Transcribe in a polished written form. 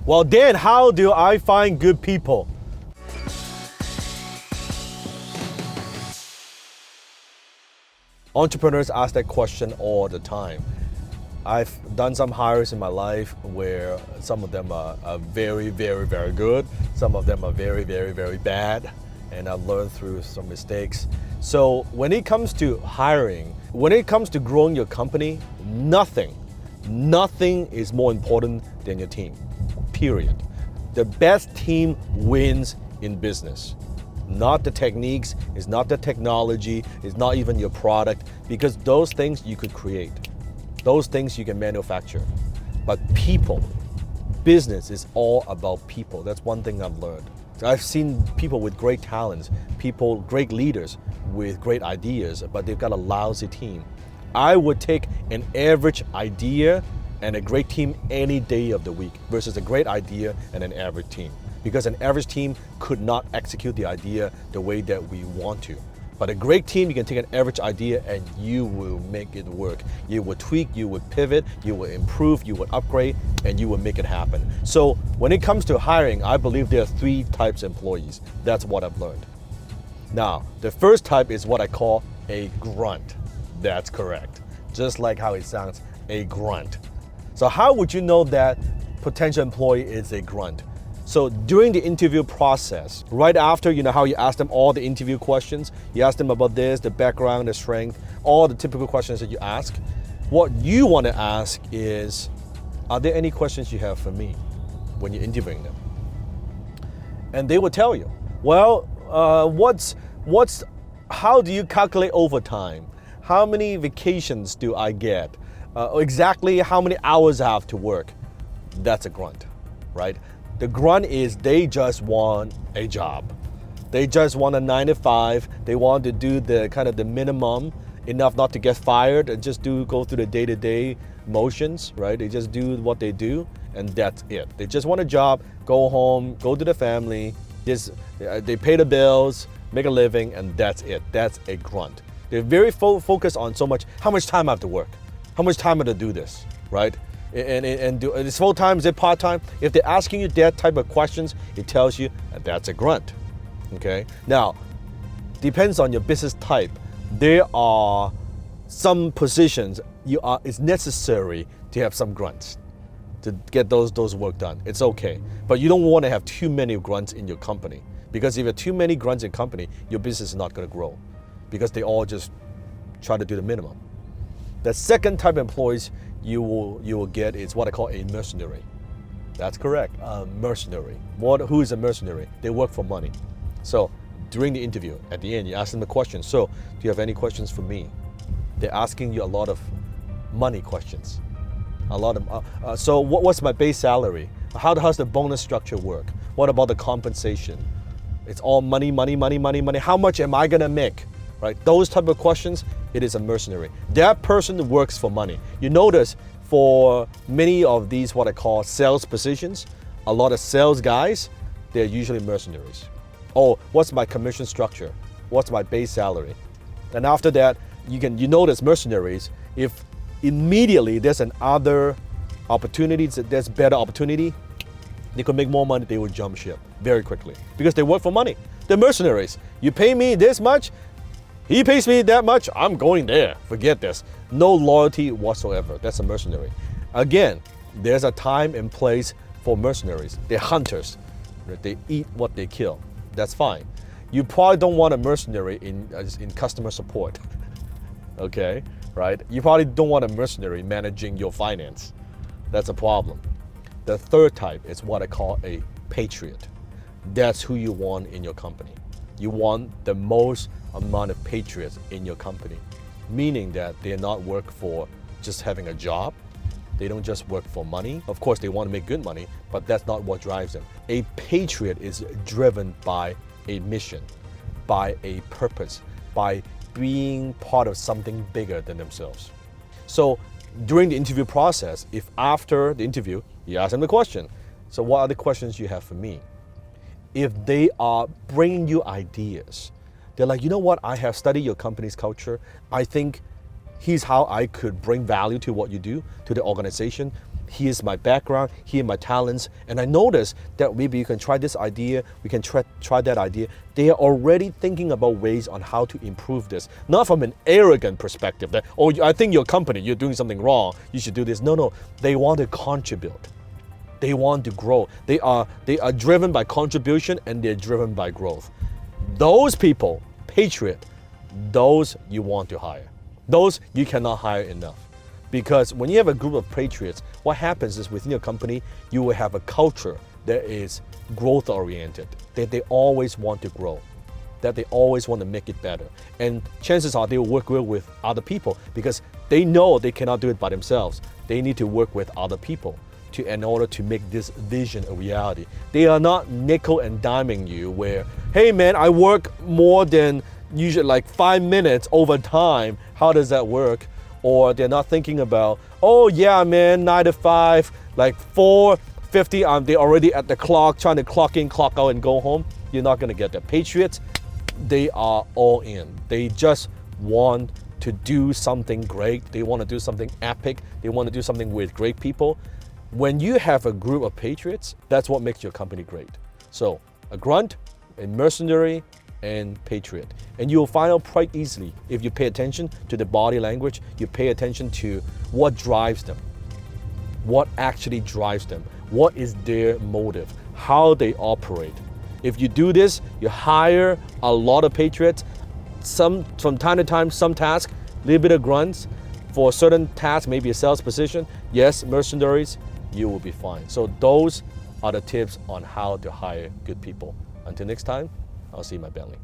Well, then how do I find good people? Entrepreneurs ask that question all the time. I've done some hires in my life where some of them are very, very, very good. Some of them are very, very, very bad. And I've learned through some mistakes. So when it comes to hiring, when it comes to growing your company, nothing is more important than your team, period. The best team wins in business. Not the techniques, it's not the technology, it's not even your product, because those things you could create. Those things you can manufacture. But people, business is all about people. That's one thing I've learned. I've seen people with great talents, great leaders with great ideas, but they've got a lousy team. I would take an average idea and a great team any day of the week versus a great idea and an average team. Because an average team could not execute the idea the way that we want to. But a great team, you can take an average idea and you will make it work. You will tweak, you will pivot, you will improve, you will upgrade, and you will make it happen. So when it comes to hiring, I believe there are 3 types of employees. That's what I've learned. Now, the first type is what I call a grunt. That's correct. Just like how it sounds, a grunt. So how would you know that potential employee is a grunt? So during the interview process, right after, you know how you ask them all the interview questions, you ask them about this, the background, the strength, all the typical questions that you ask. What you want to ask is, are there any questions you have for me when you're interviewing them? And they will tell you, well, how do you calculate overtime? How many vacations do I get? Exactly how many hours I have to work? That's a grunt, right? The grunt is they just want a job. They just want a 9 to 5. They want to do the kind of the minimum, enough not to get fired, and just go through the day-to-day motions, right? They just do what they do, and that's it. They just want a job, go home, go to the family, they pay the bills, make a living, and that's it. That's a grunt. They're very focused on so much, how much time I have to work, how much time I have to do this, right? And it's full time, is it part time? If they're asking you that type of questions, it tells you that's a grunt. Okay. Now, depends on your business type. There are some positions it's necessary to have some grunts to get those work done. It's okay, but you don't want to have too many grunts in your company, because if you have too many grunts in company, your business is not going to grow, because they all just try to do the minimum. The second type of employees you will get is what I call a mercenary. That's correct, a mercenary. Who is a mercenary? They work for money. So during the interview, at the end, you ask them a question. So, do you have any questions for me? They're asking you a lot of money questions. So what's my base salary? How does the bonus structure work? What about the compensation? It's all money, money, money, money, money. How much am I gonna make? Right? Those type of questions, it is a mercenary. That person works for money. You notice for many of these what I call sales positions, a lot of sales guys, they're usually mercenaries. Oh, what's my commission structure? What's my base salary? And after that, you notice mercenaries, if immediately there's another opportunity, there's better opportunity, they could make more money, they would jump ship very quickly because they work for money. They're mercenaries. You pay me this much, he pays me that much, I'm going there. Forget this. No loyalty whatsoever. That's a mercenary. Again, there's a time and place for mercenaries. They're hunters. They eat what they kill. That's fine. You probably don't want a mercenary in customer support. Okay, right? You probably don't want a mercenary managing your finance. That's a problem. The third type is what I call a patriot. That's who you want in your company. You want the most amount of patriots in your company, meaning that they're not work for just having a job. They don't just work for money. Of course, they want to make good money, but that's not what drives them. A patriot is driven by a mission, by a purpose, by being part of something bigger than themselves. So during the interview process, if after the interview, you ask them the question, so what are the questions you have for me? If they are bringing you ideas, they're like, you know what, I have studied your company's culture. I think here's how I could bring value to what you do, to the organization. Here's my background, here are my talents, and I noticed that maybe you can try this idea, we can try that idea. They are already thinking about ways on how to improve this, not from an arrogant perspective that, oh, I think your company, you're doing something wrong, you should do this. No, they want to contribute. They want to grow. They are driven by contribution and they're driven by growth. Those people, Patriot, those you want to hire. Those you cannot hire enough. Because when you have a group of patriots, what happens is within your company, you will have a culture that is growth oriented, that they always want to grow, that they always want to make it better. And chances are they will work well with other people because they know they cannot do it by themselves. They need to work with other people in order to make this vision a reality. They are not nickel and diming you where, hey man, I work more than usually like 5 minutes over time. How does that work? Or they're not thinking about, oh yeah, man, 9 to 5, like 4:50, they're already at the clock, trying to clock in, clock out, and go home. You're not gonna get that. Patriots, they are all in. They just want to do something great. They want to do something epic. They want to do something with great people. When you have a group of patriots, that's what makes your company great. So a Grunt, a Mercenary, and Patriot. And you'll find out quite easily if you pay attention to the body language, you pay attention to what drives them, what actually drives them, what is their motive, how they operate. If you do this, you hire a lot of Patriots, from time to time, some task, a little bit of Grunts. For a certain task, maybe a sales position, yes, Mercenaries, you will be fine. So those are the tips on how to hire good people. Until next time, I'll see you in my belly.